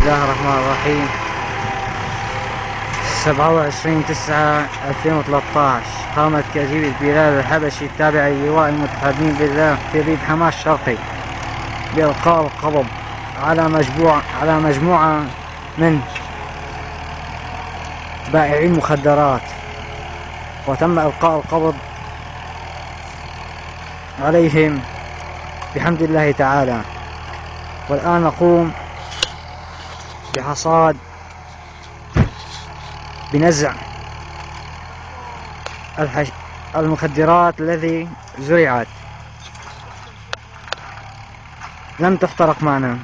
الله الرحمن الرحيم. 27/9/2013 قامت كتيبة بلال الحبشي التابعة للواء المتحدين بالله في ريف حماة الشرقي بإلقاء القبض على مجموعة من بائعي المخدرات، وتم إلقاء القبض عليهم بحمد الله تعالى. والآن نقوم بنزع المخدرات التي زرعت لم تحترق معنا،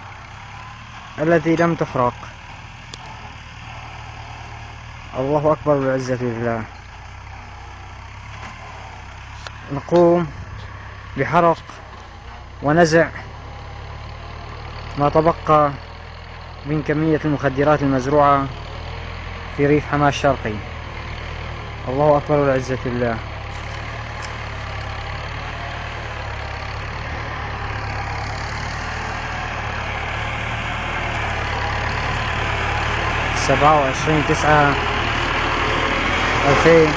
التي لم تحرق. الله أكبر والعزة لله. نقوم بحرق ونزع ما تبقى من كمية المخدرات المزروعة في ريف حماة الشرقي. الله أكبر والعزة لله. سبعة وعشرين 9/2000.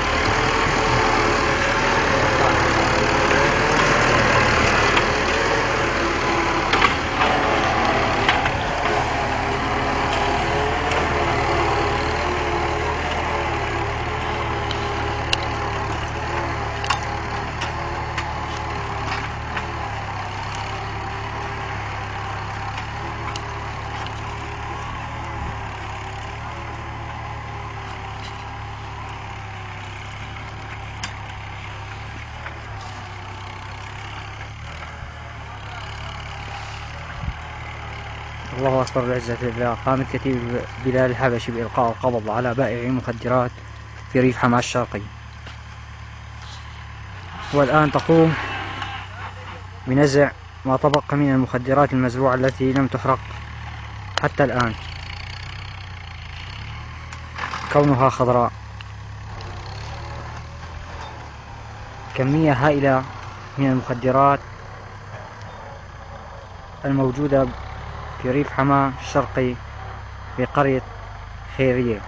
الله أكبر والعزة لله. قامت كتيبة بلال الحبشي بإلقاء القبض على بائعي المخدرات في ريف حماة الشرقي، والآن تقوم بنزع ما تبقى من المخدرات المزروعة التي لم تحرق حتى الآن، كونها خضراء. كمية هائلة من المخدرات الموجودة في ريف حماة الشرقي في قرية خيرية.